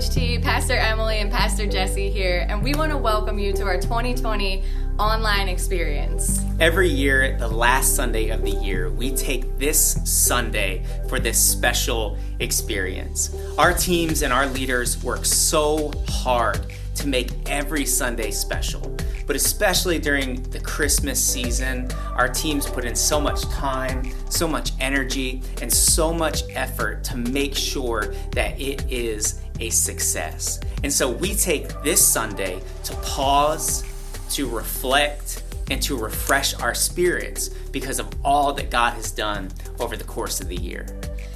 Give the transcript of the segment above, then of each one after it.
LHT, Pastor Emily and Pastor Jesse here, and we want to welcome you to our 2020 online experience. Every year, the last Sunday of the year, we take this Sunday for this special experience. Our teams and our leaders work so hard to make every Sunday special. But especially during the Christmas season, our teams put in so much time, so much energy, and so much effort to make sure that it is a success. And so we take this Sunday to pause, to reflect, and to refresh our spirits because of all that God has done over the course of the year.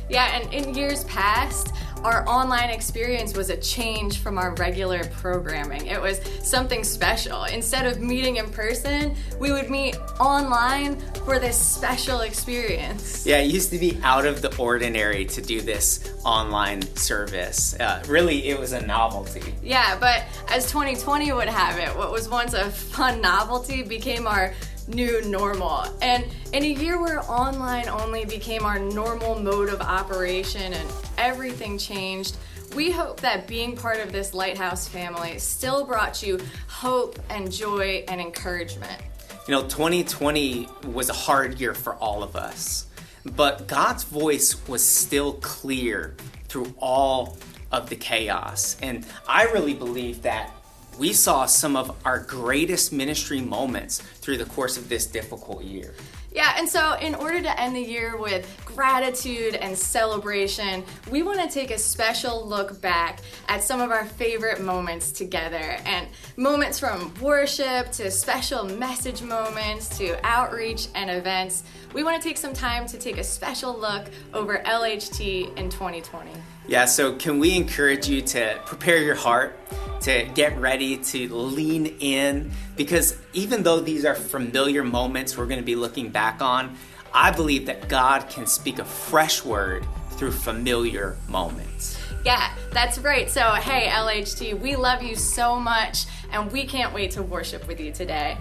Yeah, and in years past, our online experience was a change from our regular programming. It was something special. Instead of meeting in person, we would meet online for this special experience. Yeah, it used to be out of the ordinary to do this online service. Really, it was a novelty. Yeah, but as 2020 would have it, what was once a fun novelty became our new normal. And in a year where online only became our normal mode of operation and everything changed, we hope that being part of this Lighthouse family still brought you hope and joy and encouragement. You know, 2020 was a hard year for all of us, but God's voice was still clear through all of the chaos. And I really believe that we saw some of our greatest ministry moments through the course of this difficult year. Yeah, and so in order to end the year with gratitude and celebration, we want to take a special look back at some of our favorite moments together, and moments from worship to special message moments to outreach and events. We want to take some time to take a special look over LHT in 2020. Yeah, so can we encourage you to prepare your heart, to get ready to lean in, because even though these are familiar moments we're going to be looking back on, I believe that God can speak a fresh word through familiar moments. Yeah, that's right. So, hey, LHT, we love you so much, and we can't wait to worship with you today.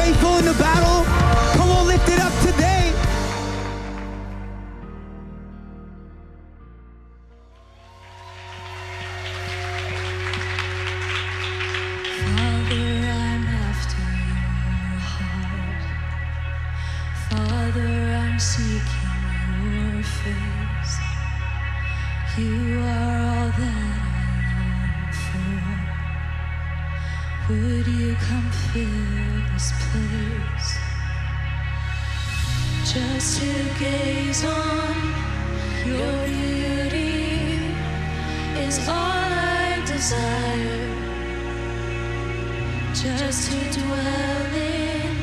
faithful in the battle. Come on, lift it up today. Father, I'm after your heart. Father, I'm seeking your face. You are all that I long for. Would you come fill this place? Just to gaze on your beauty is all I desire. Just to dwell in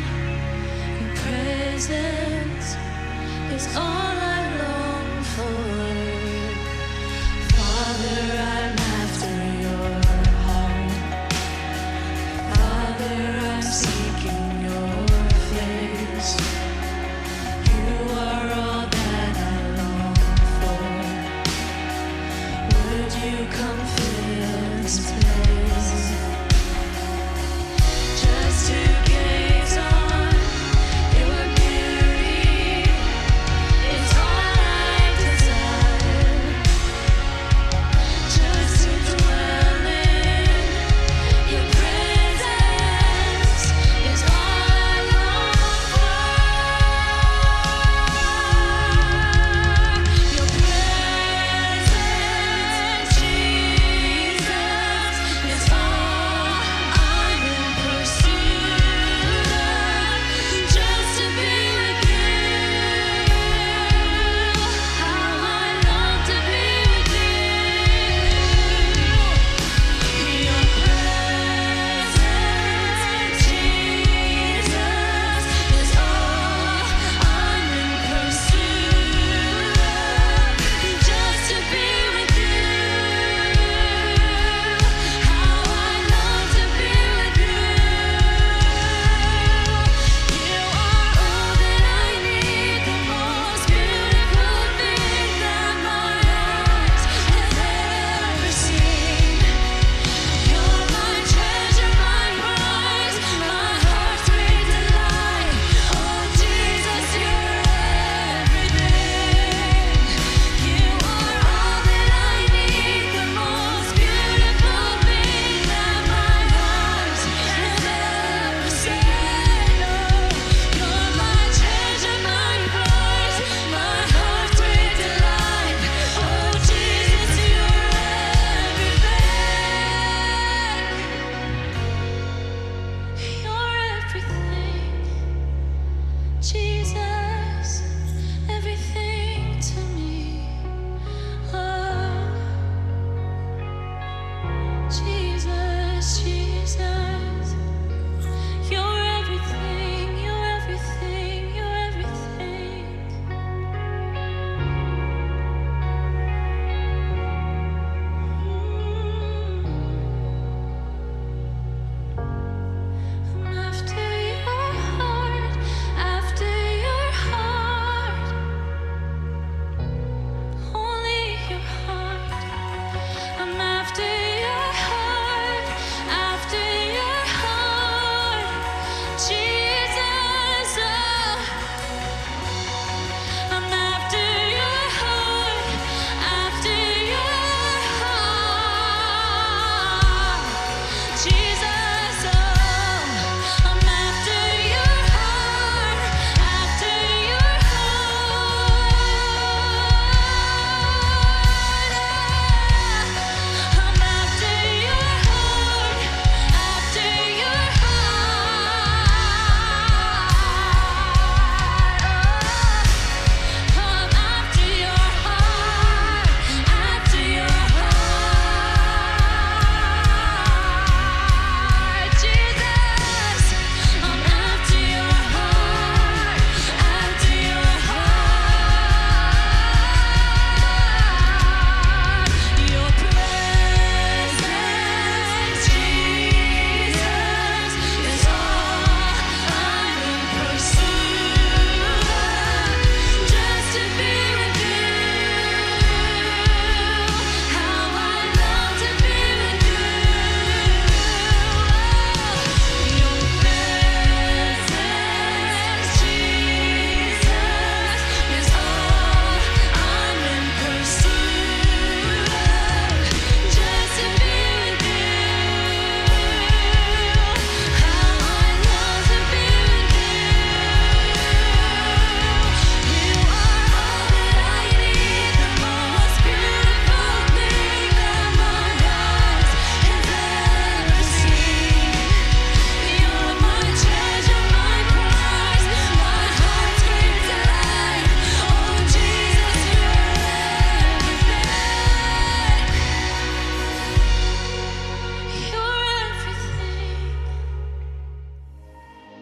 your presence is all I long for. Father, I'm after your heart. Father, I'm seeking your face. You are all that I long for. Would you come fill this place? Just to gaze on your beauty is all I desire. Just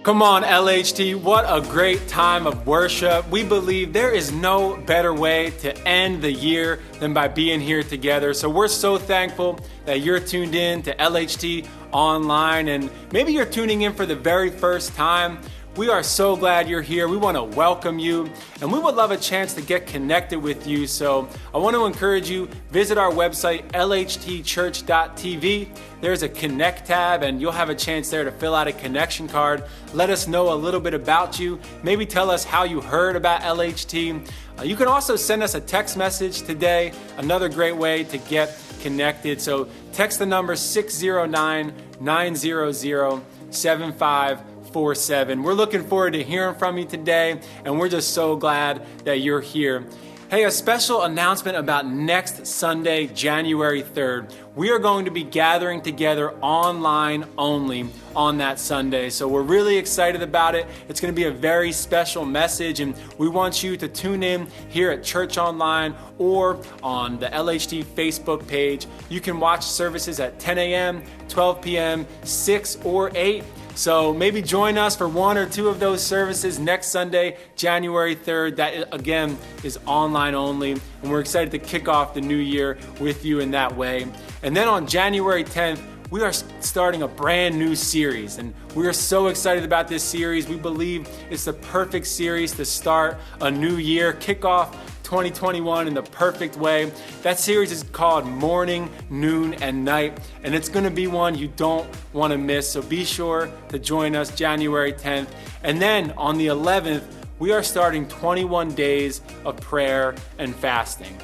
Come on, LHT, what a great time of worship. We believe there is no better way to end the year than by being here together. So we're so thankful that you're tuned in to LHT Online, and maybe you're tuning in for the very first time. We are so glad you're here. We want to welcome you, and we would love a chance to get connected with you. So I want to encourage you, visit our website, lhtchurch.tv. There's a connect tab, and you'll have a chance there to fill out a connection card. Let us know a little bit about you. Maybe tell us how you heard about LHT. You can also send us a text message today, another great way to get connected. So text the number 609-900-7547. We're looking forward to hearing from you today, and we're just so glad that you're here. Hey, a special announcement about next Sunday, January 3rd. We are going to be gathering together online only on that Sunday. So we're really excited about it. It's going to be a very special message, and we want you to tune in here at Church Online or on the LHT Facebook page. You can watch services at 10 a.m., 12 p.m., 6 or 8. So maybe join us for one or two of those services next Sunday, January 3rd. That, again, is online only. And we're excited to kick off the new year with you in that way. And then on January 10th, we are starting a brand new series. And we are so excited about this series. We believe it's the perfect series to start a new year, kick off 2021 in the perfect way. That series is called Morning, Noon, and Night, and it's going to be one you don't want to miss. So be sure to join us January 10th. And then on the 11th, we are starting 21 days of prayer and fasting.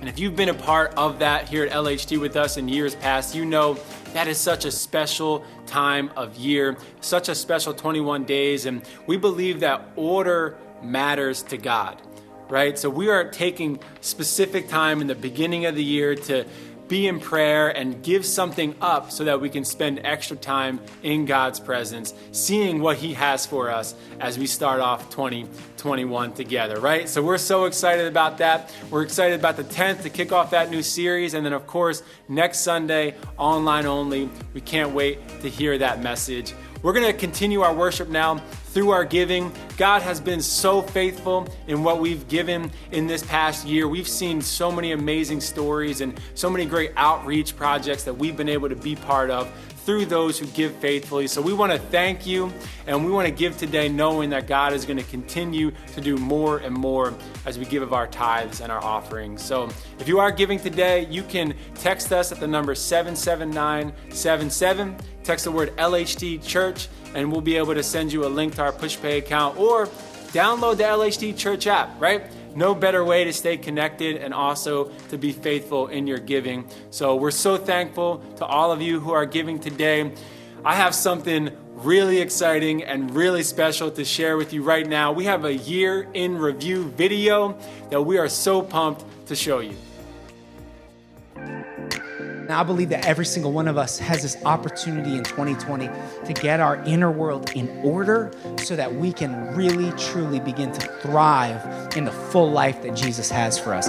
And if you've been a part of that here at LHT with us in years past, you know that is such a special time of year, such a special 21 days. And we believe that order matters to God. Right? So we are taking specific time in the beginning of the year to be in prayer and give something up so that we can spend extra time in God's presence, seeing what He has for us as we start off 2021 together, right? So we're so excited about that. We're excited about the 10th to kick off that new series. And then, of course, next Sunday, online only. We can't wait to hear that message. We're going to continue our worship now through our giving. God has been so faithful in what we've given in this past year. We've seen so many amazing stories and so many great outreach projects that we've been able to be part of through those who give faithfully. So we want to thank you, and we want to give today knowing that God is going to continue to do more and more as we give of our tithes and our offerings. So if you are giving today, you can text us at the number 77977. Text the word LHT Church, and we'll be able to send you a link to our PushPay account, or download the LHT Church app, right? No better way to stay connected and also to be faithful in your giving. So we're so thankful to all of you who are giving today. I have something really exciting and really special to share with you right now. We have a year in review video that we are so pumped to show you. Now, I believe that every single one of us has this opportunity in 2020 to get our inner world in order so that we can really, truly begin to thrive in the full life that Jesus has for us.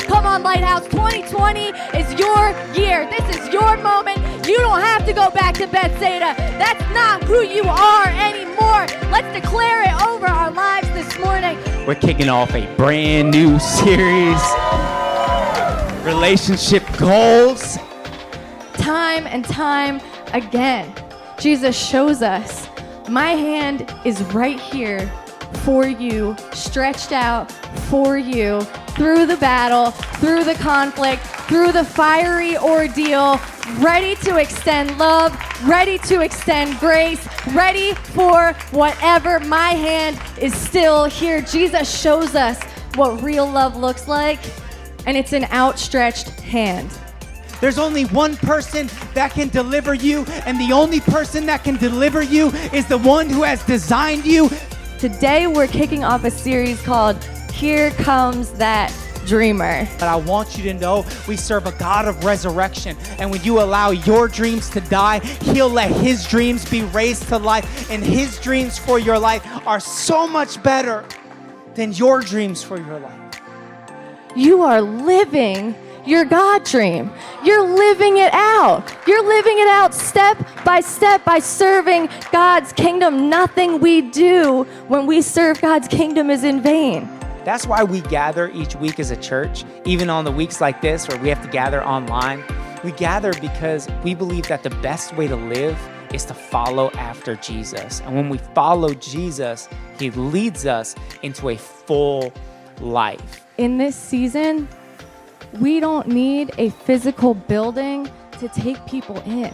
Come on, Lighthouse, 2020 is your year. This is your moment. You don't have to go back to Bethsaida. That's not who you are anymore. Let's declare it over our lives this morning. We're kicking off a brand new series, Relationship Goals. Time and time again, Jesus shows us, my hand is right here for you, stretched out for you, through the battle, through the conflict, through the fiery ordeal, ready to extend love, ready to extend grace, ready for whatever. My hand is still here. Jesus shows us what real love looks like, and it's an outstretched hand. There's only one person that can deliver you, and the only person that can deliver you is the one who has designed you. Today we're kicking off a series called Here Comes That Dreamer. But I want you to know we serve a God of resurrection, and when you allow your dreams to die, He'll let His dreams be raised to life, and His dreams for your life are so much better than your dreams for your life. You are living your God dream. You're living it out. You're living it out step by serving God's kingdom. Nothing we do when we serve God's kingdom is in vain. That's why we gather each week as a church, even on the weeks like this where we have to gather online. We gather because we believe that the best way to live is to follow after Jesus. And when we follow Jesus, he leads us into a full life. In this season, we don't need a physical building to take people in.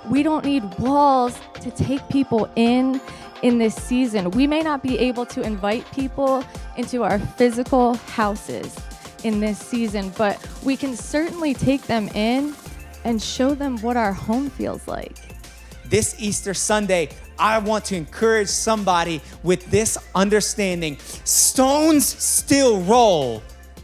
We don't need walls to take people in this season. We may not be able to invite people into our physical houses in this season, but we can certainly take them in and show them what our home feels like. This Easter Sunday, I want to encourage somebody with this understanding. Stones still roll,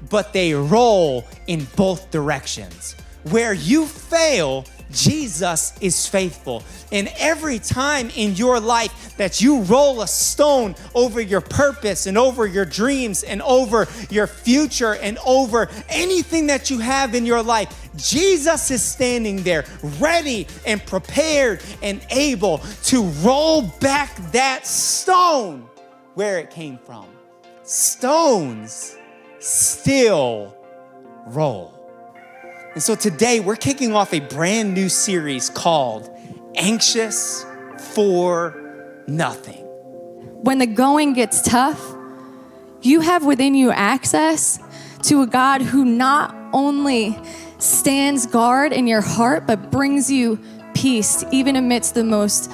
but they roll in both directions. Where you fail, Jesus is faithful. And every time in your life that you roll a stone over your purpose and over your dreams and over your future and over anything that you have in your life, Jesus is standing there ready and prepared and able to roll back that stone where it came from. Stones still roll. And so today we're kicking off a brand new series called Anxious for Nothing. When the going gets tough, you have within you access to a God who not only stands guard in your heart, but brings you peace even amidst the most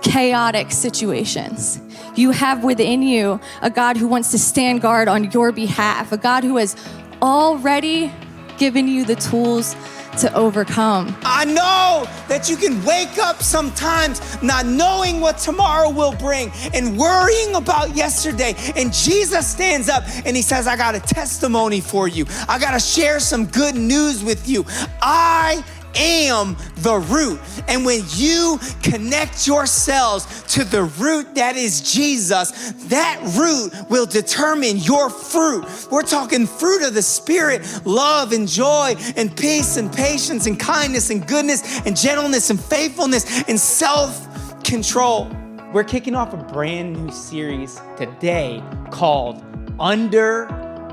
chaotic situations. You have within you a God who wants to stand guard on your behalf, a God who has already given you the tools to overcome. I know that you can wake up sometimes not knowing what tomorrow will bring and worrying about yesterday. And Jesus stands up and he says, I got a testimony for you. I got to share some good news with you. I am the root. And when you connect yourselves to the root that is Jesus, that root will determine your fruit. We're talking fruit of the Spirit, love and joy and peace and patience and kindness and goodness and gentleness and faithfulness and self-control. We're kicking off a brand new series today called Under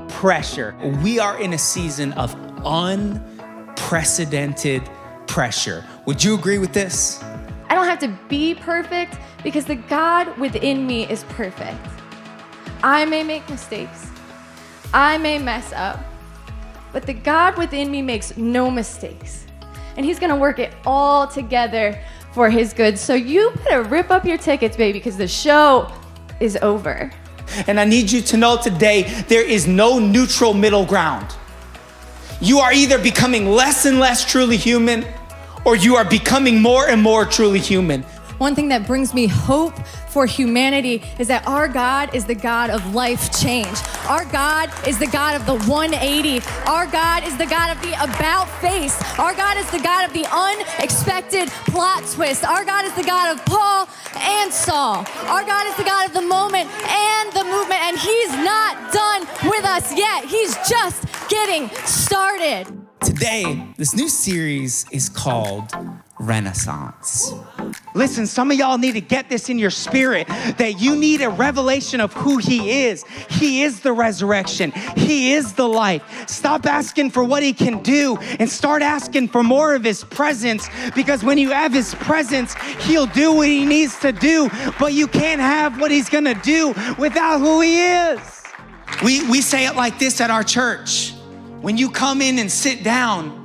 Pressure. We are in a season of unprecedented pressure. Would you agree with this? I don't have to be perfect because the God within me is perfect. I may make mistakes. I may mess up. But the God within me makes no mistakes. And he's gonna work it all together for his good. So you better rip up your tickets, baby, because the show is over. And I need you to know today, there is no neutral middle ground. You are either becoming less and less truly human, or you are becoming more and more truly human. One thing that brings me hope for humanity is that our God is the God of life change. Our God is the God of the 180. Our God is the God of the about face. Our God is the God of the unexpected plot twist. Our God is the God of Paul and Saul. Our God is the God of the moment and the movement, and he's not done with us yet. He's just getting started. Today, this new series is called Renaissance. Listen, some of y'all need to get this in your spirit that you need a revelation of who he is. He is the resurrection. He is the life. Stop asking for what he can do and start asking for more of his presence, because when you have his presence, he'll do what he needs to do, but you can't have what he's gonna do without who he is. We say it like this at our church. When you come in and sit down,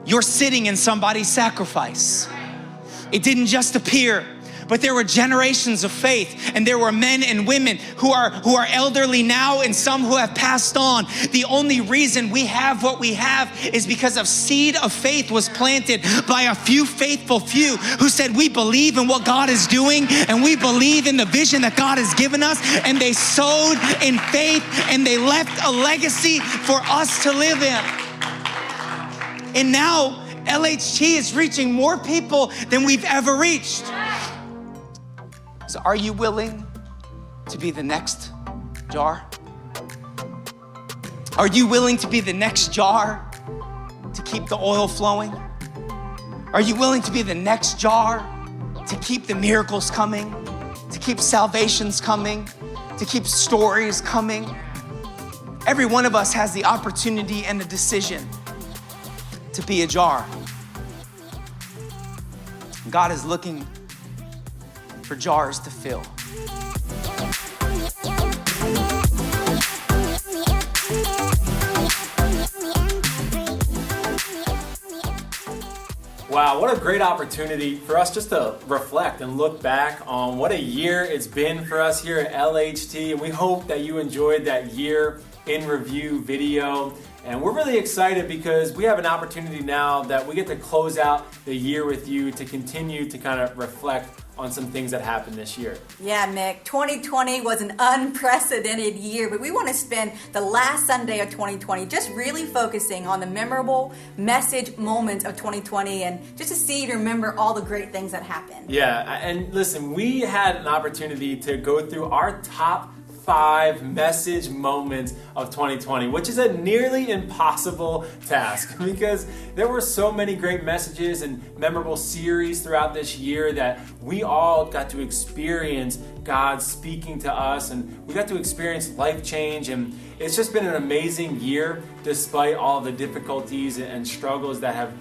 you're sitting in somebody's sacrifice. It didn't just appear, but there were generations of faith, and there were men and women who are elderly now and some who have passed on. The only reason we have what we have is because a seed of faith was planted by a few faithful few who said, we believe in what God is doing and we believe in the vision that God has given us, and they sowed in faith and they left a legacy for us to live in. And now LHT is reaching more people than we've ever reached. So are you willing to be the next jar? Are you willing to be the next jar to keep the oil flowing? Are you willing to be the next jar to keep the miracles coming, to keep salvations coming, to keep stories coming? Every one of us has the opportunity and the decision to be a jar. God is looking for jars to fill. Wow, what a great opportunity for us just to reflect and look back on what a year it's been for us here at LHT. And we hope that you enjoyed that year in review video. And we're really excited because we have an opportunity now that we get to close out the year with you to continue to kind of reflect on some things that happened this year. Yeah, Mick, 2020 was an unprecedented year, but we want to spend the last Sunday of 2020 just really focusing on the memorable message moments of 2020 and just to see and remember all the great things that happened. Yeah, and listen, we had an opportunity to go through our top 5 message moments of 2020, which is a nearly impossible task because there were so many great messages and memorable series throughout this year that we all got to experience God speaking to us, and we got to experience life change, and it's just been an amazing year despite all the difficulties and struggles that have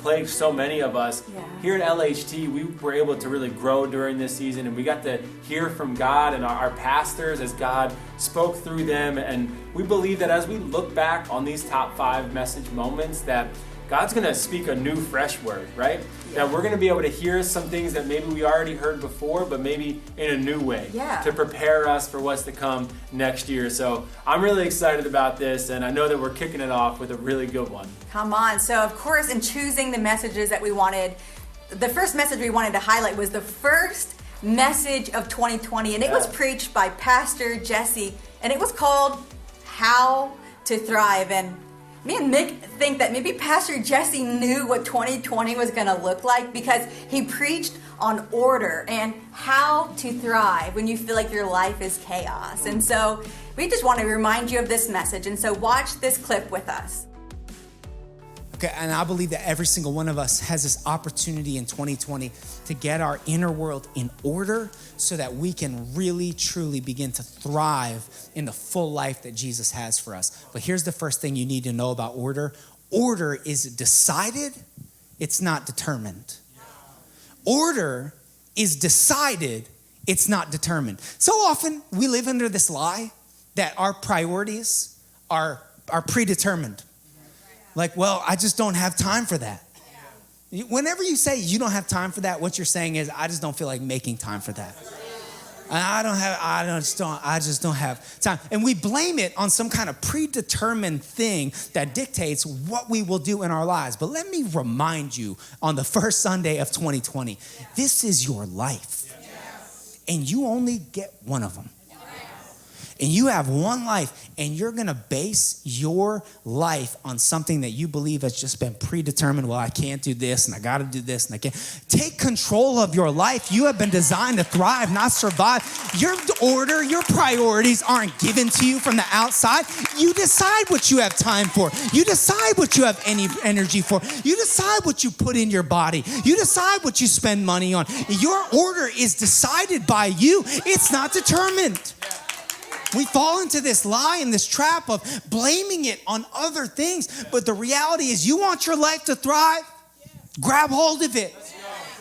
plagued so many of us. Yeah. Here at LHT, we were able to really grow during this season, and we got to hear from God and our pastors as God spoke through them. And we believe that as we look back on these top 5 message moments, that God's going to speak a new, fresh word, right? Yeah. That we're going to be able to hear some things that maybe we already heard before, but maybe in a new way to prepare us for what's to come next year. So I'm really excited about this, and I know that we're kicking it off with a really good one. Come on. So, of course, in choosing the messages that we wanted, the first message we wanted to highlight was the first message of 2020, and it was preached by Pastor Jesse, and it was called How to Thrive. And me and Mick think that maybe Pastor Jesse knew what 2020 was going to look like because he preached on order and how to thrive when you feel like your life is chaos. And so we just want to remind you of this message. And so watch this clip with us. Okay, and I believe that every single one of us has this opportunity in 2020 to get our inner world in order so that we can really, truly begin to thrive in the full life that Jesus has for us. But here's the first thing you need to know about order. Order is decided, it's not determined. Order is decided, it's not determined. So often we live under this lie that our priorities are predetermined. Like, well, I just don't have time for that. Whenever you say you don't have time for that, what you're saying is, I just don't feel like making time for that. I just don't have time. And we blame it on some kind of predetermined thing that dictates what we will do in our lives. But let me remind you, on the first Sunday of 2020, this is your life. And you only get one of them. And you have one life, and you're going to base your life on something that you believe has just been predetermined. Well, I can't do this, and I got to do this, and I can't. Take control of your life. You have been designed to thrive, not survive. Your order, your priorities aren't given to you from the outside. You decide what you have time for. You decide what you have any energy for. You decide what you put in your body. You decide what you spend money on. Your order is decided by you. It's not determined. We fall into this lie and this trap of blaming it on other things. But the reality is, you want your life to thrive? Grab hold of it.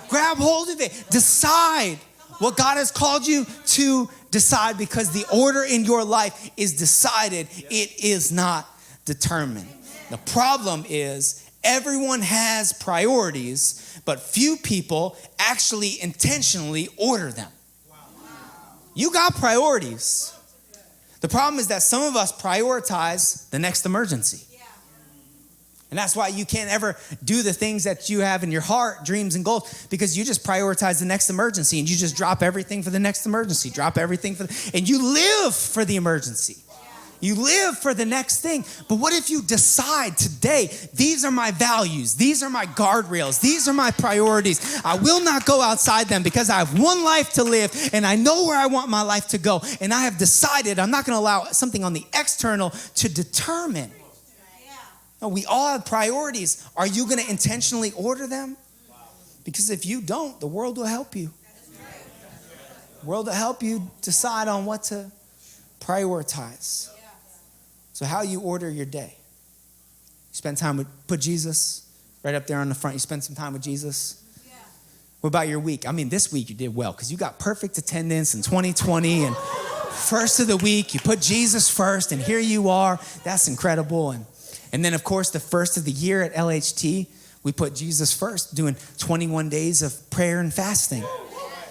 Grab hold of it. Decide what God has called you to decide, because the order in your life is decided. It is not determined. The problem is, everyone has priorities, but few people actually intentionally order them. You got priorities. The problem is that some of us prioritize the next emergency. And that's why you can't ever do the things that you have in your heart, dreams and goals, because you just prioritize the next emergency, and you just drop everything for the next emergency, and you live for the emergency. You live for the next thing. But what if you decide today, these are my values, these are my guardrails, these are my priorities. I will not go outside them because I have one life to live, and I know where I want my life to go. And I have decided I'm not going to allow something on the external to determine No, we all have priorities. Are you going to intentionally order them? Because if you don't, the world will help you. The world will help you decide on what to prioritize. So how you order your day. You spend time with, put Jesus right up there on the front. You spend some time with Jesus. What about your week? I mean, this week you did well because you got perfect attendance in 2020 and first of the week, you put Jesus first and here you are. That's incredible. And then, of course, the first of the year at LHT, we put Jesus first, doing 21 days of prayer and fasting.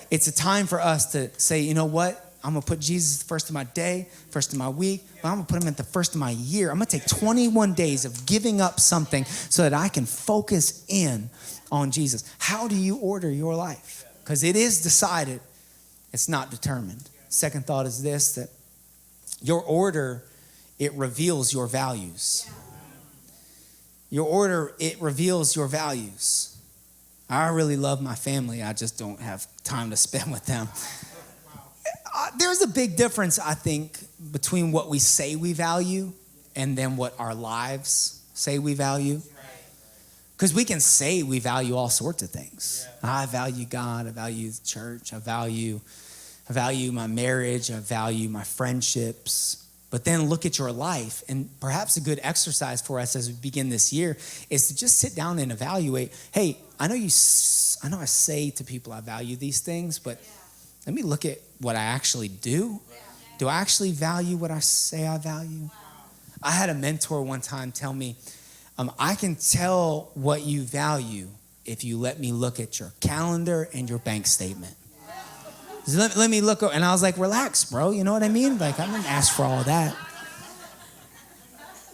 It's a time for us to say, you know what? I'm going to put Jesus first of my day, first of my week, but I'm going to put him at the first of my year. I'm going to take 21 days of giving up something so that I can focus in on Jesus. How do you order your life? Because it is decided, it's not determined. Second thought is this, that your order, it reveals your values. Your order, it reveals your values. I really love my family. I just don't have time to spend with them. There's a big difference, I think, between what we say we value and then what our lives say we value. Because we can say we value all sorts of things. I value God. I value the church. I value my marriage. I value my friendships. But then look at your life. And perhaps a good exercise for us as we begin this year is to just sit down and evaluate. Hey, I know I say to people I value these things, but let me look at what I actually do. Do I actually value what I say I value? I had a mentor one time tell me, I can tell what you value if you let me look at your calendar and your bank statement. Let me look, and I was like, relax, bro. You know what I mean? Like, I didn't ask for all of that.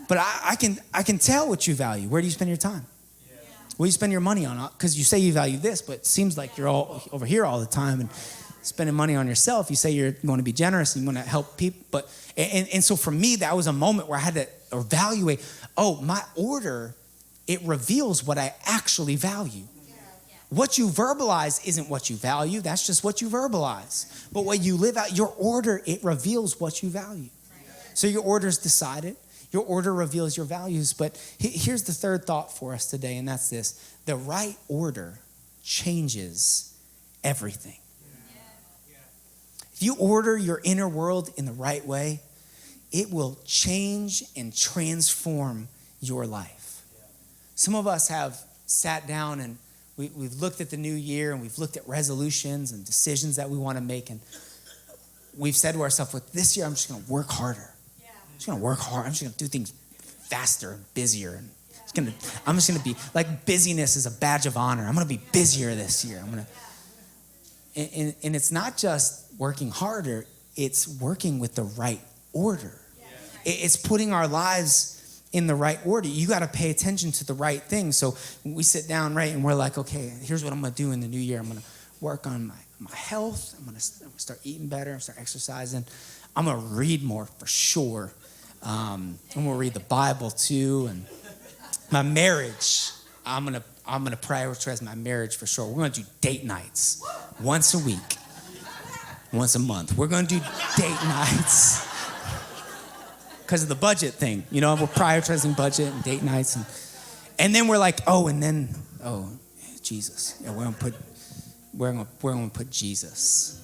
But I can tell what you value. Where do you spend your time? What do you spend your money on? Because you say you value this, but it seems like you're all over here all the time and spending money on yourself. You say you want to be generous and you want to help people. And so for me, that was a moment where I had to evaluate, my order, it reveals what I actually value. What you verbalize isn't what you value. That's just what you verbalize. But what you live out, your order, it reveals what you value. So your order is decided. Your order reveals your values. But here's the third thought for us today, and that's this. The right order changes everything. If you order your inner world in the right way, it will change and transform your life. Some of us have sat down and we've looked at the new year and we've looked at resolutions and decisions that we want to make. And we've said to ourselves, well, this year I'm just going to work harder. I'm just going to work hard. I'm just going to do things faster and busier. And I'm just going to be like busyness is a badge of honor. I'm going to be busier this year. And it's not just working harder. It's working with the right order. It's putting our lives in the right order. You got to pay attention to the right things. So we sit down, right, and we're like, okay, here's what I'm going to do in the new year. I'm going to work on my health. I'm going to start eating better. Start exercising. I'm going to read more for sure. I'm going to read the Bible too. And my marriage, I'm going to prioritize my marriage for sure. We're going to do date nights once a week, once a month. We're going to do date nights. Because of the budget thing, we're prioritizing budget and date nights, and then we're like, Jesus, we're gonna put Jesus.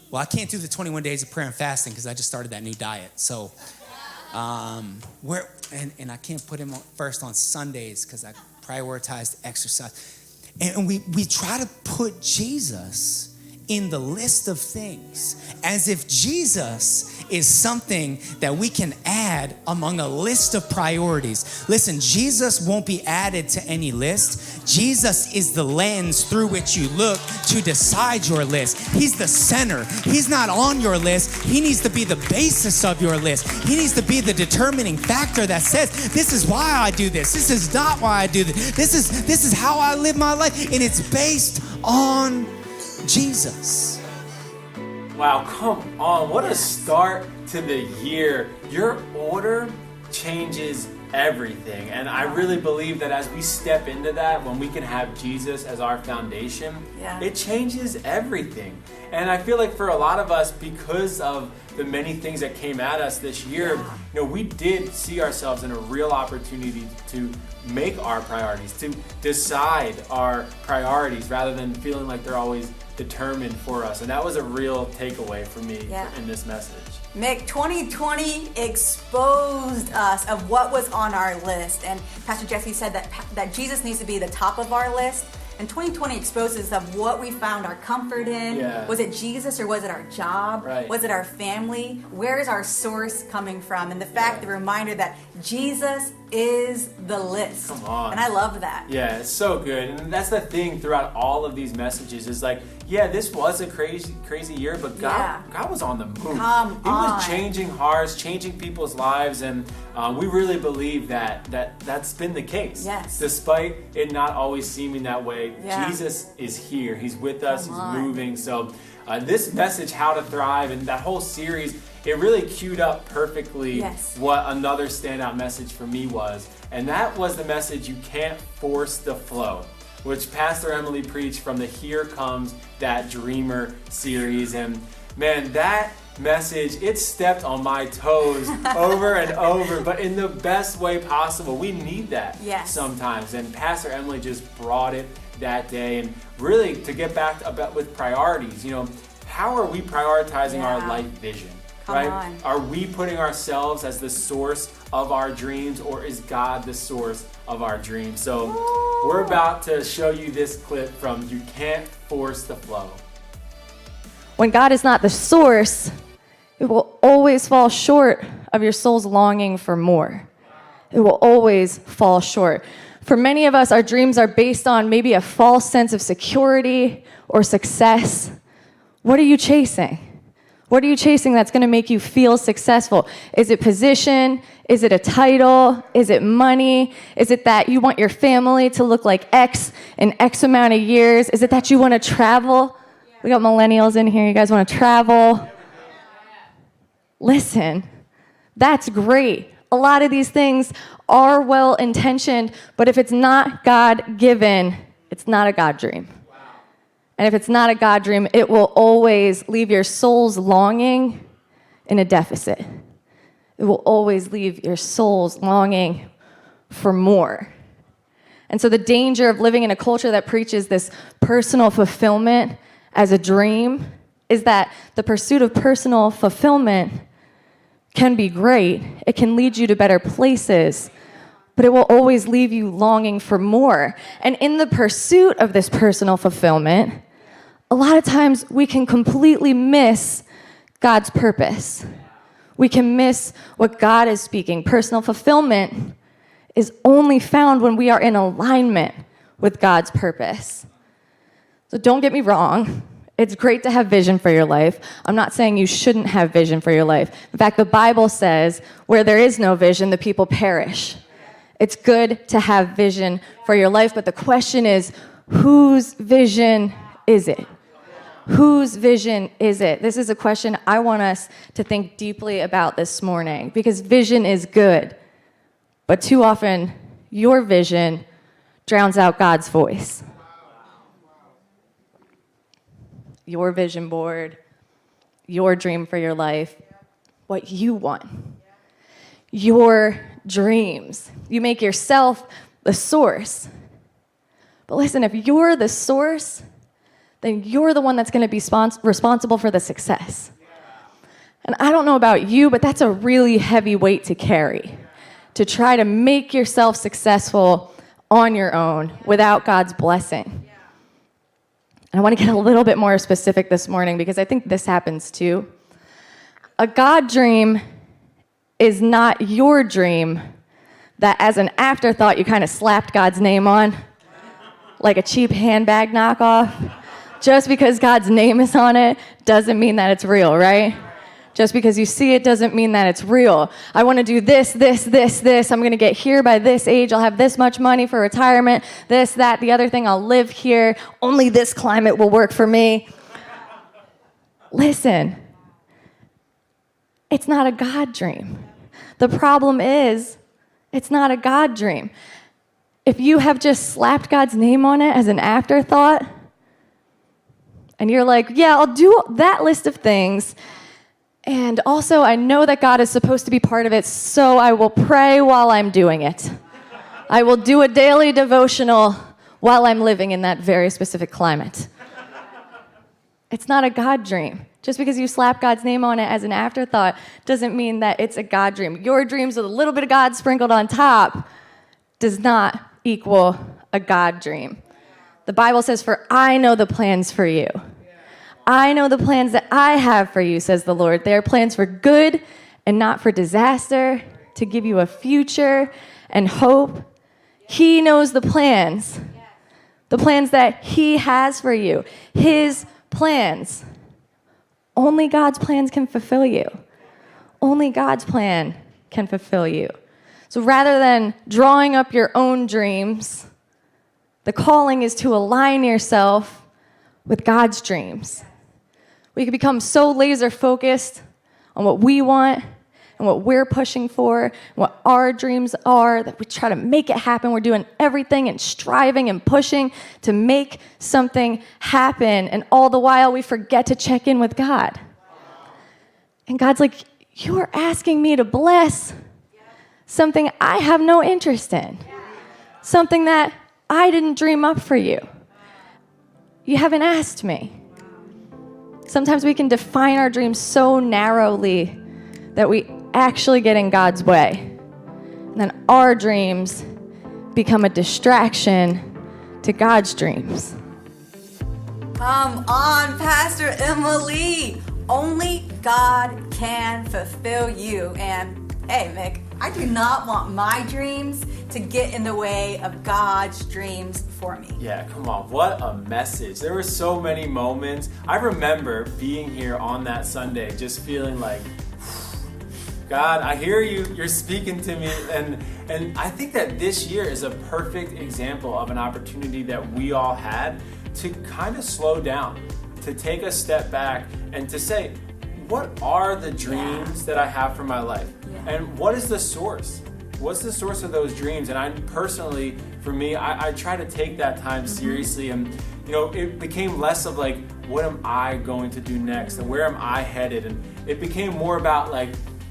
Well, I can't do the 21 days of prayer and fasting because I just started that new diet. So, and I can't put him first on Sundays because I prioritized exercise, and we try to put Jesus in the list of things as if Jesus is something that we can add among a list of priorities. Listen, Jesus won't be added to any list. Jesus is the lens through which you look to decide your list. He's the center. He's not on your list. He needs to be the basis of your list. He needs to be the determining factor that says, this is why I do this. This is not why I do this. This is how I live my life. And it's based on Jesus. Wow, come on. What a start to the year. Your order changes everything. And I really believe that as we step into that, when we can have Jesus as our foundation, it changes everything. And I feel like for a lot of us, because of the many things that came at us this year, we did see ourselves in a real opportunity to make our priorities, to decide our priorities rather than feeling like they're always determined for us. And that was a real takeaway for me in this message. Mick, 2020 exposed us of what was on our list. And Pastor Jesse said that Jesus needs to be the top of our list. And 2020 exposes of what we found our comfort in. Yeah. Was it Jesus or was it our job? Right. Was it our family? Where is our source coming from? And the fact, the reminder that Jesus is the list. Come on. And I love that. Yeah, it's so good. And that's the thing throughout all of these messages is like, this was a crazy year, but God was on the move. He was changing hearts, changing people's lives, and we really believe that's been the case. Yes. Despite it not always seeming that way, Jesus is here. He's with us. He's moving. So this message, How to Thrive, and that whole series, it really queued up perfectly what another standout message for me was. And that was the message, You Can't Force the Flow, which Pastor Emily preached from the Here Comes That Dreamer series. And man, that message, it stepped on my toes over and over, but in the best way possible. We need that sometimes. And Pastor Emily just brought it that day. And really, to get back with priorities, how are we prioritizing our life vision? Right? Are we putting ourselves as the source of our dreams, or is God the source of our dreams? So we're about to show you this clip from You Can't Force the Flow. When God is not the source, it will always fall short of your soul's longing for more. It will always fall short. For many of us, our dreams are based on maybe a false sense of security or success. What are you chasing? What are you chasing that's going to make you feel successful? Is it position? Is it a title? Is it money? Is it that you want your family to look like X in X amount of years? Is it that you want to travel? We got millennials in here. You guys want to travel? Listen, that's great. A lot of these things are well-intentioned, but if it's not God-given, it's not a God dream. And if it's not a God dream, it will always leave your soul's longing in a deficit. It will always leave your soul's longing for more. And so the danger of living in a culture that preaches this personal fulfillment as a dream is that the pursuit of personal fulfillment can be great. It can lead you to better places, but it will always leave you longing for more. And in the pursuit of this personal fulfillment, a lot of times we can completely miss God's purpose. We can miss what God is speaking. Personal fulfillment is only found when we are in alignment with God's purpose. So don't get me wrong. It's great to have vision for your life. I'm not saying you shouldn't have vision for your life. In fact, the Bible says, where there is no vision, the people perish. It's good to have vision for your life, but the question is, whose vision is it? Whose vision is it? This is a question I want us to think deeply about this morning, because vision is good, but too often your vision drowns out God's voice. Your vision board, your dream for your life, what you want, your dreams. You make yourself the source. But listen, if you're the source, then you're the one that's going to be responsible for the success. And I don't know about you, but that's a really heavy weight to carry, to try to make yourself successful on your own without God's blessing. And I want to get a little bit more specific this morning because I think this happens too. A God dream is not your dream that as an afterthought you kind of slapped God's name on, like a cheap handbag knockoff. Just because God's name is on it doesn't mean that it's real, right? Just because you see it doesn't mean that it's real. I want to do this. I'm going to get here by this age. I'll have this much money for retirement. This, that, the other thing. I'll live here. Only this climate will work for me. Listen, it's not a God dream. The problem is It's not a God dream. If you have just slapped God's name on it as an afterthought, and you're like, yeah, I'll do that list of things, and also I know that God is supposed to be part of it, so I will pray while I'm doing it. I will do a daily devotional while I'm living in that very specific climate. It's not a God dream. Just because you slap God's name on it as an afterthought doesn't mean that it's a God dream. Your dreams with a little bit of God sprinkled on top does not equal a God dream. The Bible says, "For I know the plans for you. I know the plans that I have for you," says the Lord. They are plans for good and not for disaster, to give you a future and hope. He knows the plans that He has for you, His plans. Only God's plans can fulfill you. Only God's plan can fulfill you. So rather than drawing up your own dreams, the calling is to align yourself with God's dreams. We can become so laser focused on what we want and what we're pushing for, and what our dreams are, that we try to make it happen. We're doing everything and striving and pushing to make something happen, and all the while we forget to check in with God. And God's like, you're asking me to bless something I have no interest in, something that I didn't dream up for you. You haven't asked me. Sometimes we can define our dreams so narrowly that we actually get in God's way. And then our dreams become a distraction to God's dreams. Come on, Pastor Emily. Only God can fulfill you. And hey, Mick, I do not want my dreams to get in the way of God's dreams for me. Yeah, come on. What a message. There were so many moments. I remember being here on that Sunday just feeling like, God, I hear you. You're speaking to me. And I think that this year is a perfect example of an opportunity that we all had to kind of slow down, to take a step back and to say, what are the dreams that I have for my life? Yeah. And what is the source? What's the source of those dreams? And I personally, for me, I try to take that time seriously. And, you know, it became less of like, what am I going to do next? And where am I headed? And it became more about like,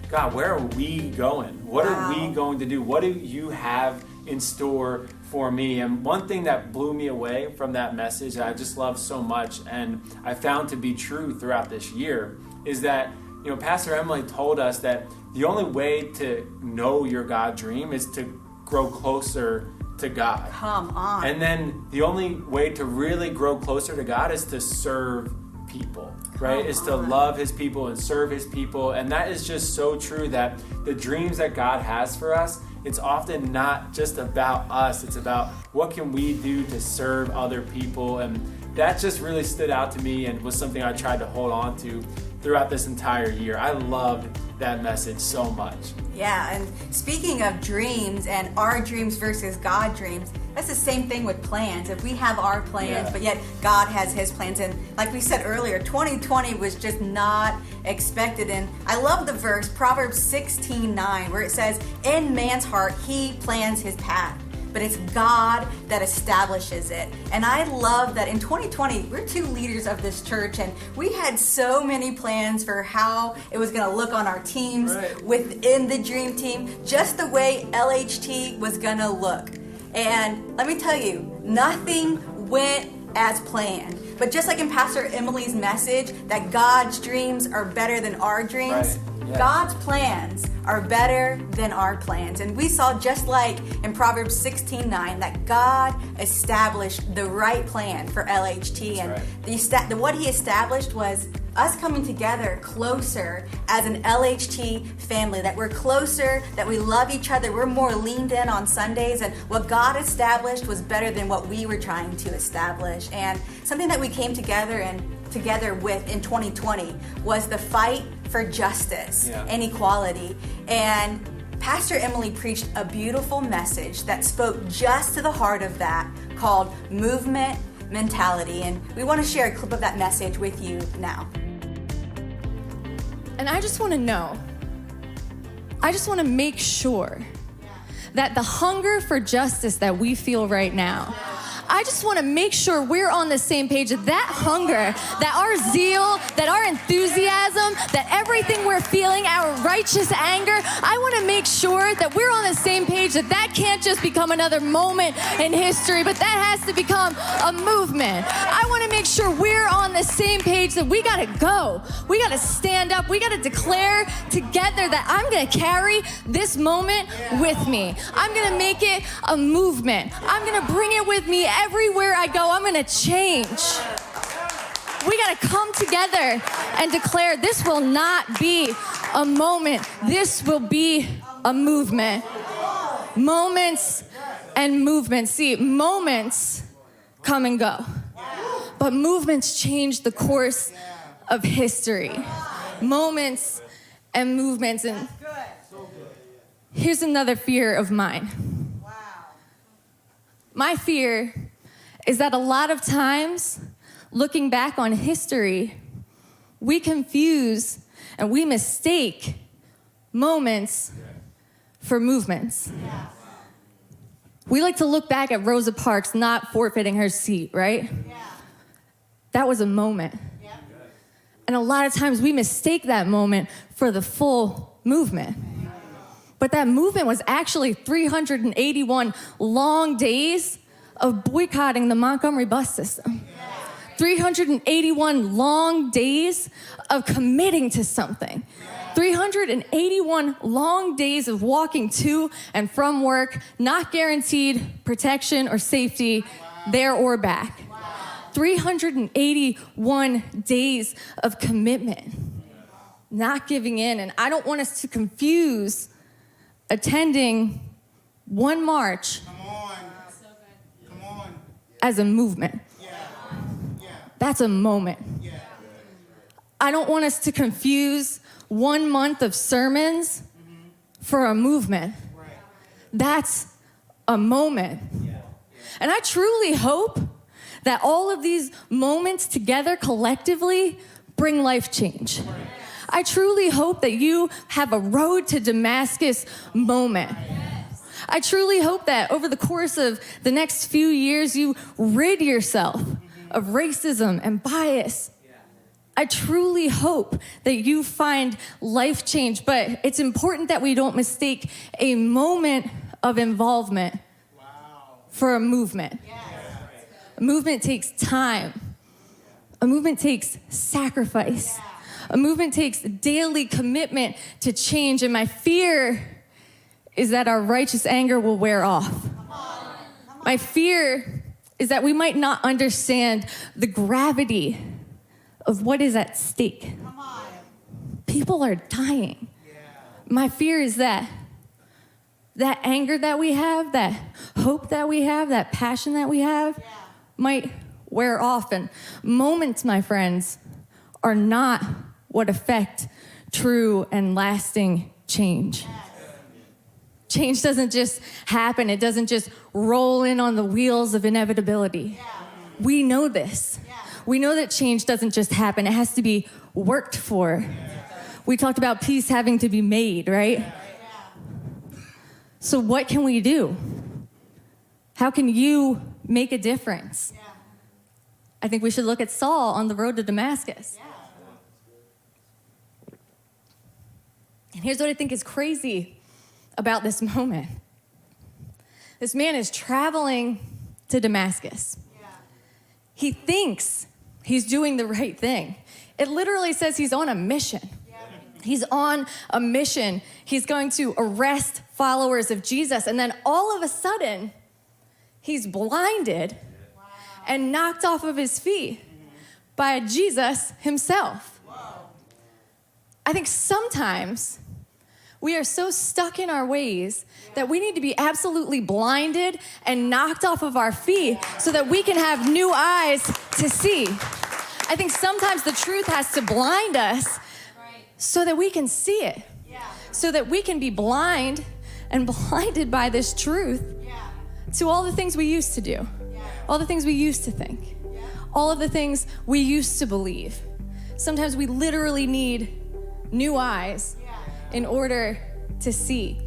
God, where are we going? What are we going to do? What do you have in store for me? And one thing that blew me away from that message that I just love so much, and I found to be true throughout this year, is that, you know, Pastor Emily told us that the only way to know your God dream is to grow closer to God. Come on. And then the only way to really grow closer to God is to serve people, right? Is to love His people and serve His people. And that is just so true, that the dreams that God has for us, it's often not just about us. It's about what can we do to serve other people. And that just really stood out to me and was something I tried to hold on to throughout this entire year. I loved that message so much. Yeah, and speaking of dreams and our dreams versus God dreams, that's the same thing with plans. If we have our plans, but yet God has His plans. And like we said earlier, 2020 was just not expected. And I love the verse, Proverbs 16:9, where it says, in man's heart, he plans his path, but it's God that establishes it. And I love that in 2020, we're two leaders of this church, and we had so many plans for how it was going to look on our teams, within the dream team, just the way LHT was going to look. And let me tell you, nothing went as planned. But just like in Pastor Emily's message, that God's dreams are better than our dreams, God's plans are better than our plans. And we saw, just like in Proverbs 16:9, that God established the right plan for LHT. And what He established was us coming together closer as an LHT family, that we're closer, that we love each other, we're more leaned in on Sundays, and what God established was better than what we were trying to establish. And something that we came together with in 2020 was the fight for justice and equality. And Pastor Emily preached a beautiful message that spoke just to the heart of that, called movement mentality. And we want to share a clip of that message with you now. And I just want to know, I just want to make sure that the hunger for justice that we feel right now, I just want to make sure we're on the same page. That hunger, that our zeal, that our enthusiasm, that everything we're feeling, our righteous anger, I want to make sure that we're on the same page, that can't just become another moment in history, but that has to become a movement. I want to make sure we're on the same page, that we got to go. We got to stand up. We got to declare together that I'm going to carry this moment with me. I'm going to make it a movement. I'm going to bring it with me everywhere I go. I'm going to change. We got to come together and declare this will not be a moment. This will be a movement. Moments and movements. See, moments come and go, but movements change the course of history. Moments and movements. And here's another fear of mine. My fear is that a lot of times, looking back on history, we confuse and we mistake moments for movements. We like to look back at Rosa Parks not forfeiting her seat, right? That was a moment. And a lot of times we mistake that moment for the full movement. But that movement was actually 381 long days of boycotting the Montgomery bus system. 381 long days of committing to something. 381 long days of walking to and from work, not guaranteed protection or safety there or back. 381 days of commitment, not giving in. And I don't want us to confuse attending one march as a movement. That's a moment. I don't want us to confuse 1 month of sermons for a movement. That's a moment. And I truly hope that all of these moments together collectively bring life change. I truly hope that you have a road to Damascus moment. I truly hope that over the course of the next few years, you rid yourself of racism and bias. I truly hope that you find life change, but it's important that we don't mistake a moment of involvement for a movement. A movement takes time. A movement takes sacrifice. A movement takes daily commitment to change, and my fear is that our righteous anger will wear off. My fear is that we might not understand the gravity of what is at stake. People are dying. My fear is that that anger that we have, that hope that we have, that passion that we have might wear off. And moments, my friends, are not what affect true and lasting change. Change doesn't just happen. It doesn't just roll in on the wheels of inevitability. We know this. We know that change doesn't just happen. It has to be worked for. We talked about peace having to be made, right? So what can we do? How can you make a difference? I think we should look at Saul on the road to Damascus. And here's what I think is crazy about this moment. This man is traveling to Damascus. He thinks he's doing the right thing. It literally says he's on a mission. He's on a mission. He's going to arrest followers of Jesus. And then all of a sudden, he's blinded and knocked off of his feet by Jesus himself. I think sometimes we are so stuck in our ways that we need to be absolutely blinded and knocked off of our feet so that we can have new eyes to see. I think sometimes the truth has to blind us so that we can see it, so that we can be blind and blinded by this truth to all the things we used to do, all the things we used to think, all of the things we used to believe. Sometimes we literally need new eyes in order to see.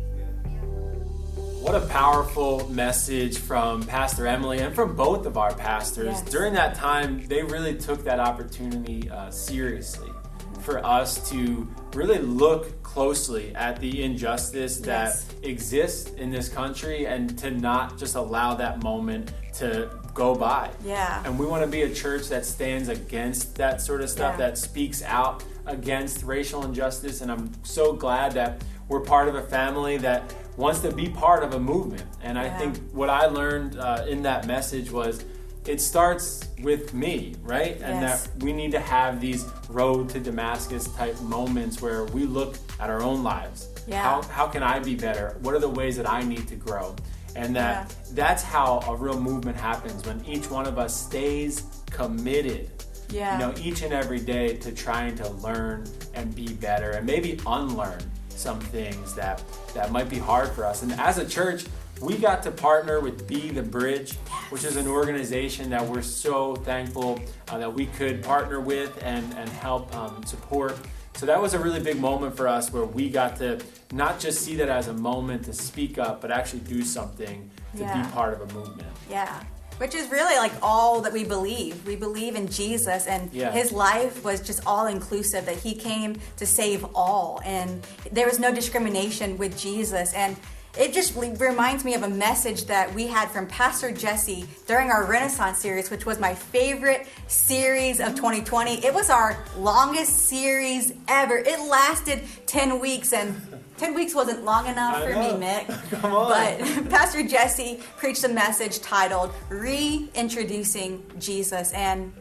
What a powerful message from Pastor Emily and from both of our pastors. Yes. During that time, they really took that opportunity seriously for us to really look closely at the injustice that exists in this country and to not just allow that moment to go by. Yeah. And we want to be a church that stands against that sort of stuff, that speaks out against racial injustice. And I'm so glad that we're part of a family that wants to be part of a movement. And I think what I learned in that message was it starts with me, right? And that we need to have these road to Damascus type moments where we look at our own lives. How can I be better? What are the ways that I need to grow? And that's how a real movement happens, when each one of us stays committed, each and every day to trying to learn and be better and maybe unlearn some things that might be hard for us. And as a church, we got to partner with Be the Bridge, which is an organization that we're so thankful that we could partner with and help support. So that was a really big moment for us, where we got to not just see that as a moment to speak up, but actually do something to be part of a movement. Yeah. Which is really like all that we believe. We believe in Jesus, and his life was just all inclusive, that he came to save all, and there was no discrimination with Jesus. And it just reminds me of a message that we had from Pastor Jesse during our Renaissance series, which was my favorite series of 2020. It was our longest series ever. It lasted 10 weeks, and 10 weeks wasn't long enough for me, Mick. Come on. But Pastor Jesse preached a message titled Reintroducing Jesus, and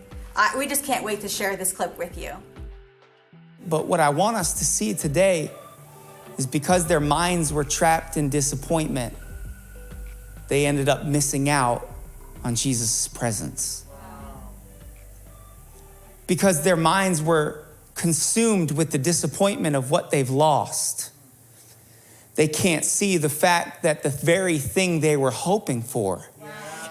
we just can't wait to share this clip with you. But what I want us to see today is, because their minds were trapped in disappointment, they ended up missing out on Jesus' presence. Because their minds were consumed with the disappointment of what they've lost, they can't see the fact that the very thing they were hoping for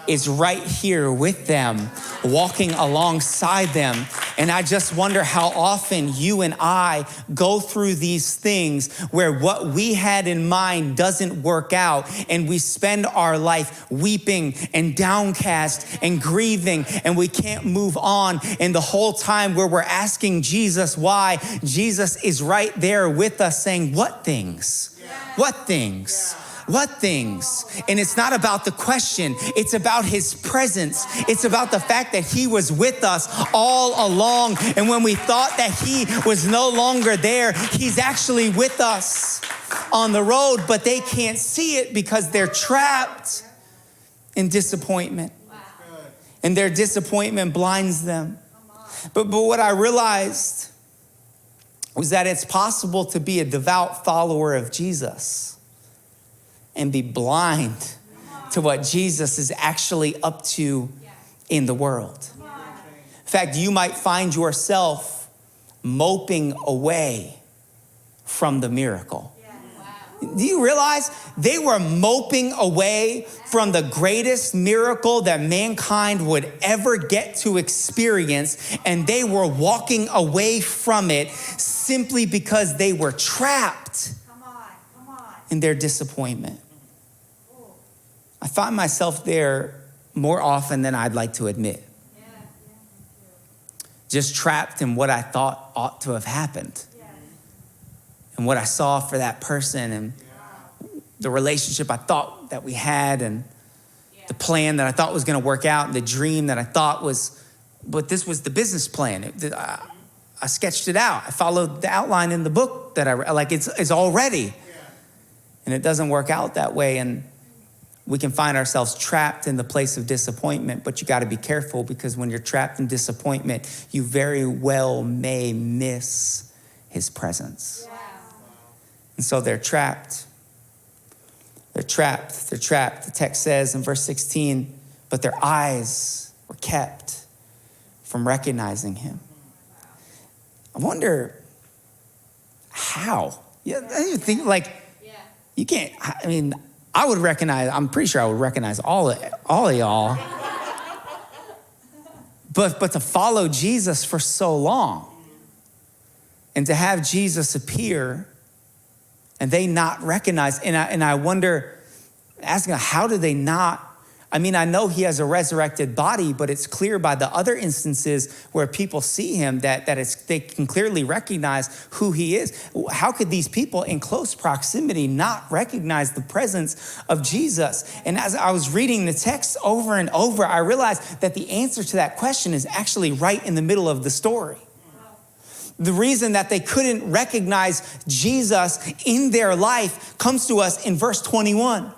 is right here with them, walking alongside them. And I just wonder how often you and I go through these things where what we had in mind doesn't work out, and we spend our life weeping and downcast and grieving, and we can't move on. And the whole time where we're asking Jesus why, Jesus is right there with us saying, what things? What things? What things? And it's not about the question, it's about his presence. It's about the fact that he was with us all along. And when we thought that he was no longer there, he's actually with us on the road, but they can't see it because they're trapped in disappointment. And their disappointment blinds them. But what I realized was that it's possible to be a devout follower of Jesus and be blind to what Jesus is actually up to in the world. In fact, you might find yourself moping away from the miracle. Do you realize they were moping away from the greatest miracle that mankind would ever get to experience, and they were walking away from it simply because they were trapped in their disappointment? I find myself there more often than I'd like to admit. Just trapped in what I thought ought to have happened. And what I saw for that person, and the relationship I thought that we had, and the plan that I thought was gonna work out, and the dream that I thought was, but this was the business plan. I sketched it out. I followed the outline in the book that it's all ready. And it doesn't work out that way. And we can find ourselves trapped in the place of disappointment, but you gotta be careful, because when you're trapped in disappointment, you very well may miss his presence. And so they're trapped. They're trapped. They're trapped. The text says in verse 16, but their eyes were kept from recognizing him. I wonder how. Yeah, I think you can't. I mean, I would recognize. I'm pretty sure I would recognize all of y'all. But to follow Jesus for so long, and to have Jesus appear and they not recognize, and I wonder, Asking, how do they not? I mean, I know he has a resurrected body, but it's clear by the other instances where people see him that they can clearly recognize who he is. How could these people in close proximity not recognize the presence of Jesus? And as I was reading the text over and over, I realized that the answer to that question is actually right in the middle of the story. The reason that they couldn't recognize Jesus in their life comes to us in verse 21.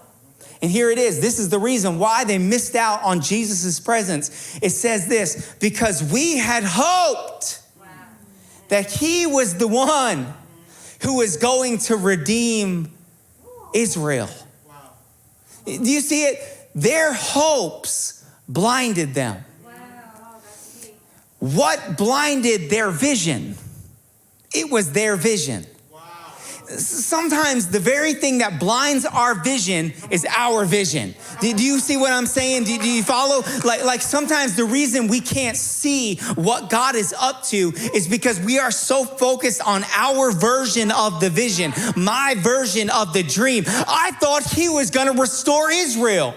And here it is. This is the reason why they missed out on Jesus' presence. It says this, because we had hoped that he was the one who was going to redeem Israel. Do you see it? Their hopes blinded them. What blinded their vision? It was their vision. Sometimes the very thing that blinds our vision is our vision. Do you see what I'm saying? Do you follow? Like sometimes the reason we can't see what God is up to is because we are so focused on our version of the vision, my version of the dream. I thought he was going to restore Israel.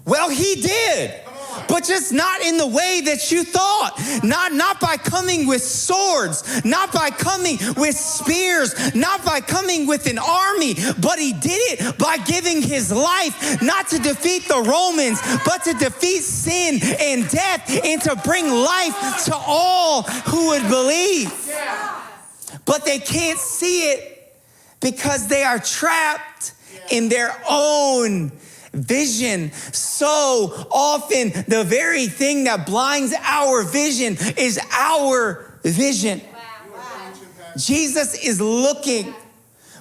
Well, he did. But just not in the way that you thought. Not by coming with swords, not by coming with spears, not by coming with an army, but he did it by giving his life, not to defeat the Romans, but to defeat sin and death and to bring life to all who would believe. But they can't see it because they are trapped in their own vision. So often, the very thing that blinds our vision is our vision. Jesus is looking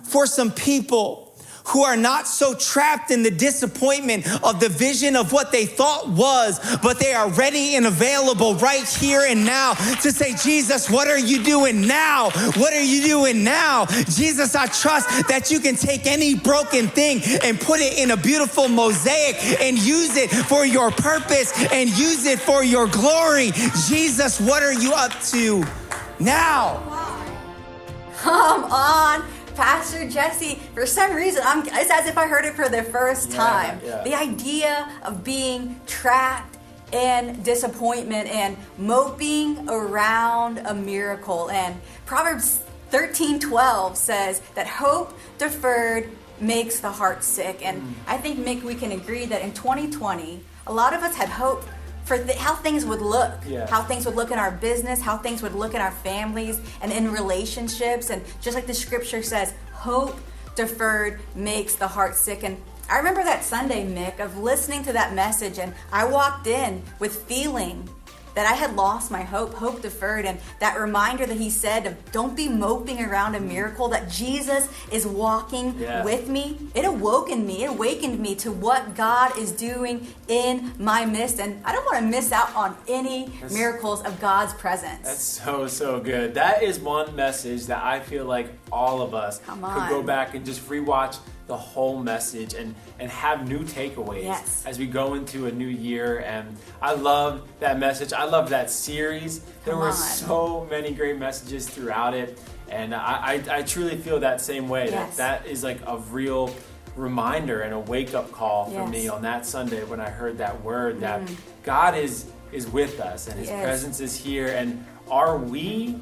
for some people who are not so trapped in the disappointment of the vision of what they thought was, but they are ready and available right here and now to say, Jesus, what are you doing now? What are you doing now? Jesus, I trust that you can take any broken thing and put it in a beautiful mosaic and use it for your purpose and use it for your glory. Jesus, what are you up to now? Come on, Pastor Jesse. For some reason, it's as if I heard it for the first time. The idea of being trapped in disappointment and moping around a miracle. And Proverbs 13:12 says that hope deferred makes the heart sick. And I think, Mick, we can agree that in 2020, a lot of us had hope for how things would look, how things would look in our business, how things would look in our families and in relationships. And just like the scripture says, hope deferred makes the heart sick. And I remember that Sunday, Mick, of listening to that message, and I walked in with feeling that I had lost my hope deferred, and that reminder that he said of don't be moping around a miracle, that Jesus is walking with me. It awakened me to what God is doing in my midst, and I don't want to miss out on any miracles of God's presence. That's so good. That is one message that I feel like all of us could go back and just rewatch the whole message and have new takeaways as we go into a new year. And I love that message. I love that series. There were so many great messages throughout it, and I truly feel that same way. That is like a real reminder and a wake-up call for me on that Sunday when I heard that word that God is with us and his presence is here. And are we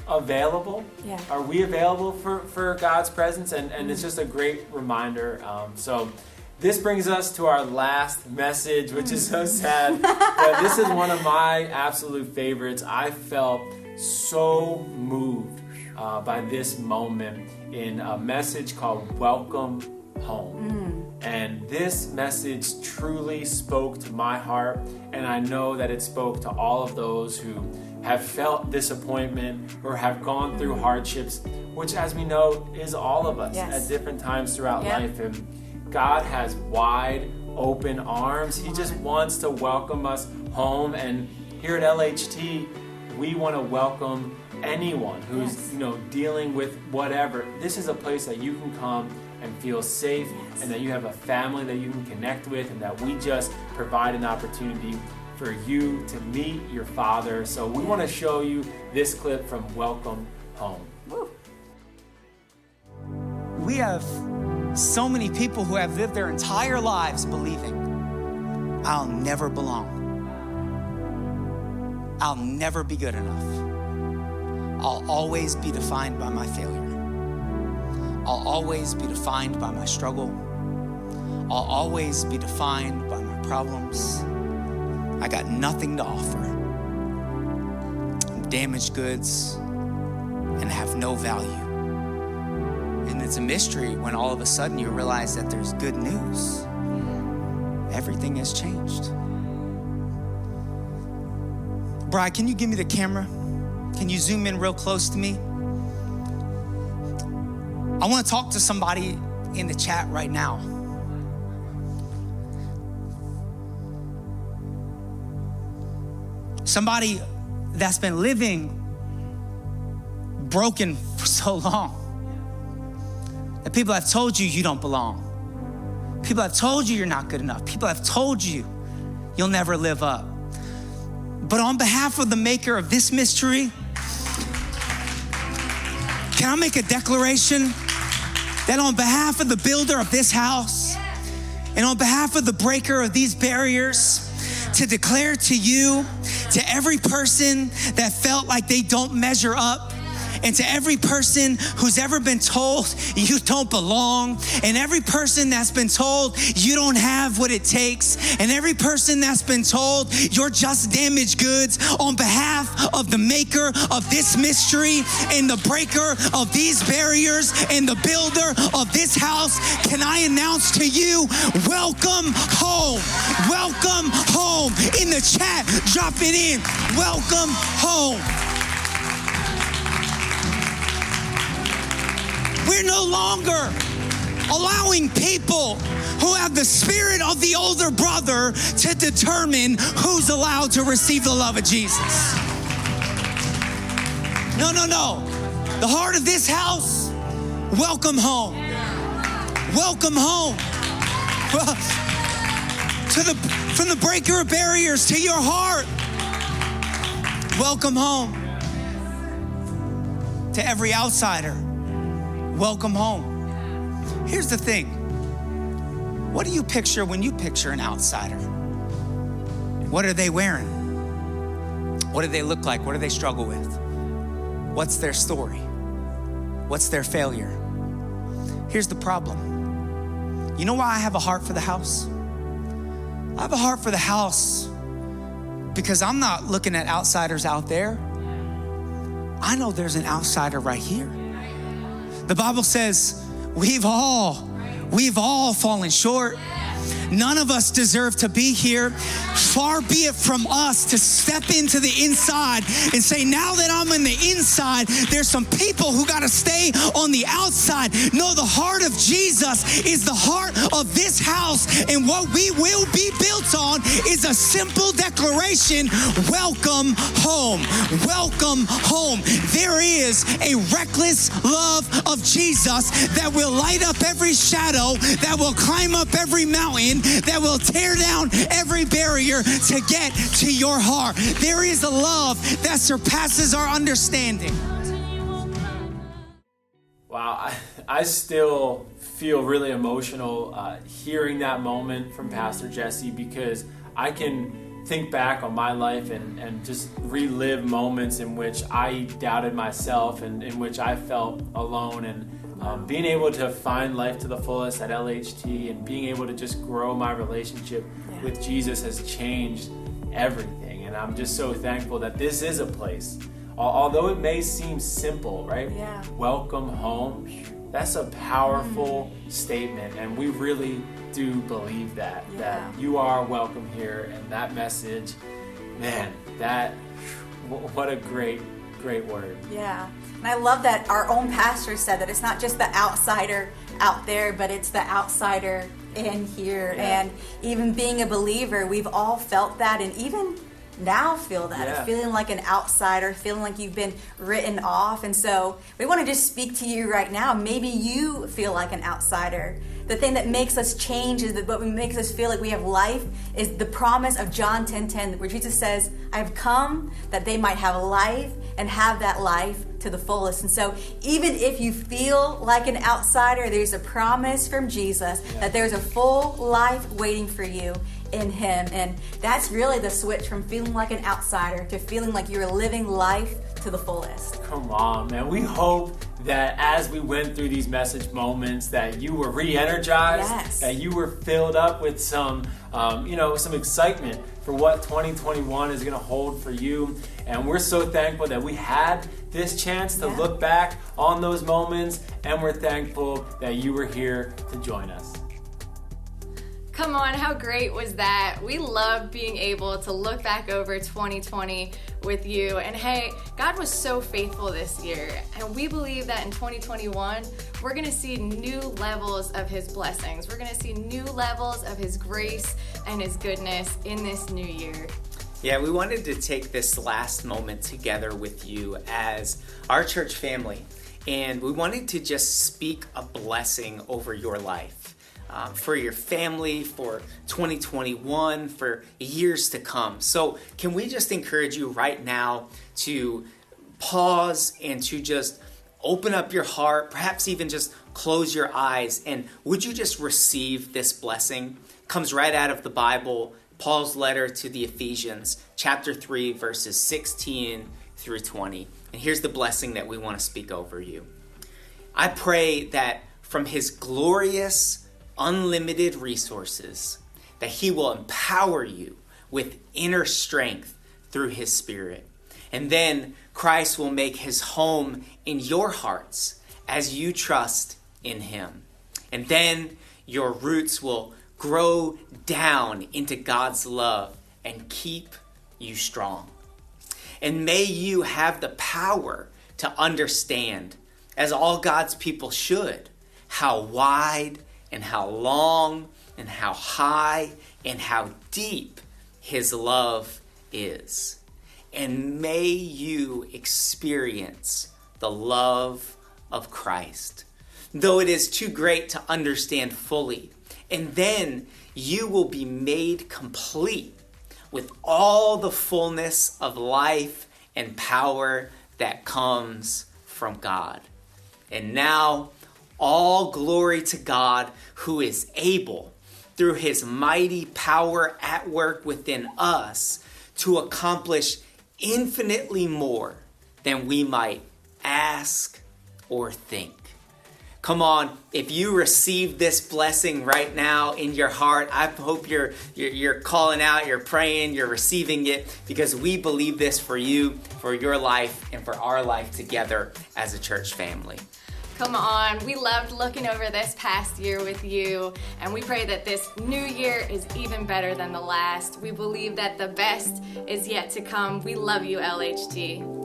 available? Are we available for God's presence? And it's just a great reminder. So this brings us to our last message, which is so sad, but this is one of my absolute favorites. I felt so moved by this moment in a message called Welcome Home. And this message truly spoke to my heart, and I know that it spoke to all of those who have felt disappointment or have gone through hardships, which, as we know, is all of us at different times throughout life. And God has wide open arms. He just wants to welcome us home. And here at LHT, we want to welcome anyone who's dealing with whatever. This is a place that you can come and feel safe, and that you have a family that you can connect with, and that we just provide an opportunity for you to meet your Father. So we want to show you this clip from Welcome Home. We have So many people who have lived their entire lives believing, I'll never belong. I'll never be good enough. I'll always be defined by my failure. I'll always be defined by my struggle. I'll always be defined by my problems. I got nothing to offer. I'm damaged goods and have no value. And it's a mystery when all of a sudden you realize that there's good news. Everything has changed. Brian, can you give me the camera? Can you zoom in real close to me? I want to talk to somebody in the chat right now. Somebody that's been living broken for so long. That people have told you you don't belong. People have told you you're not good enough. People have told you you'll never live up. But on behalf of the maker of this mystery, can I make a declaration that on behalf of the builder of this house and on behalf of the breaker of these barriers, to declare to you, to every person that felt like they don't measure up, and to every person who's ever been told you don't belong, and every person that's been told you don't have what it takes, and every person that's been told you're just damaged goods, on behalf of the maker of this mystery and the breaker of these barriers and the builder of this house, can I announce to you, welcome home. Welcome home. In the chat, drop it in. Welcome home. We're no longer allowing people who have the spirit of the older brother to determine who's allowed to receive the love of Jesus. No. The heart of this house, welcome home. Welcome home. From the breaker of barriers to your heart, welcome home. To every outsider, welcome home. Here's the thing. What do you picture when you picture an outsider? What are they wearing? What do they look like? What do they struggle with? What's their story? What's their failure? Here's the problem. You know why I have a heart for the house? I have a heart for the house because I'm not looking at outsiders out there. I know there's an outsider right here. The Bible says we've all fallen short. None of us deserve to be here. Far be it from us to step into the inside and say, now that I'm on the inside, there's some people who got to stay on the outside. No, the heart of Jesus is the heart of this house. And what we will be built on is a simple declaration, welcome home. Welcome home. There is a reckless love of Jesus that will light up every shadow, that will climb up every mountain, that will tear down every barrier to get to your heart. There is a love that surpasses our understanding. Wow, I still feel really emotional hearing that moment from Pastor Jesse, because I can think back on my life and just relive moments in which I doubted myself and in which I felt alone, and being able to find life to the fullest at LHT and being able to just grow my relationship with Jesus has changed everything. And I'm just so thankful that this is a place, although it may seem simple, right? Yeah. Welcome home. That's a powerful statement, and we really do believe that you are welcome here. And that message, man, what a great word. Yeah. And I love that our own pastor said that it's not just the outsider out there, but it's the outsider in here. Yeah. And even being a believer, we've all felt that, and even now feel that, feeling like an outsider, feeling like you've been written off. And so we want to just speak to you right now. Maybe you feel like an outsider the thing that makes us change, is that what makes us feel like we have life, is the promise of John 10:10, where Jesus says, I have come that they might have life and have that life to the fullest. And so even if you feel like an outsider, there's a promise from Jesus that there's a full life waiting for you in him. And that's really the switch from feeling like an outsider to feeling like you're living life to the fullest. Come on, man. We hope that as we went through these message moments that you were re-energized, that you were filled up with some excitement for what 2021 is going to hold for you. And we're so thankful that we had this chance to look back on those moments, and we're thankful that you were here to join us. Come on, how great was that? We love being able to look back over 2020 with you. And hey, God was so faithful this year. And we believe that in 2021, we're going to see new levels of his blessings. We're going to see new levels of his grace and his goodness in this new year. Yeah, we wanted to take this last moment together with you as our church family. And we wanted to just speak a blessing over your life. For your family, for 2021, for years to come. So can we just encourage you right now to pause and to just open up your heart, perhaps even just close your eyes, and would you just receive this blessing? It comes right out of the Bible, Paul's letter to the Ephesians, chapter 3, verses 16 through 20. And here's the blessing that we want to speak over you. I pray that from his glorious unlimited resources, that he will empower you with inner strength through his Spirit. And then Christ will make his home in your hearts as you trust in him. And then your roots will grow down into God's love and keep you strong. And may you have the power to understand, as all God's people should, how wide and how long and how high and how deep his love is. And may you experience the love of Christ, though it is too great to understand fully. And then you will be made complete with all the fullness of life and power that comes from God. And now, all glory to God, who is able, through his mighty power at work within us, to accomplish infinitely more than we might ask or think. Come on, if you receive this blessing right now in your heart, I hope you're calling out, you're praying, you're receiving it, because we believe this for you, for your life, and for our life together as a church family. Come on, we loved looking over this past year with you, and we pray that this new year is even better than the last. We believe that the best is yet to come. We love you, LHT.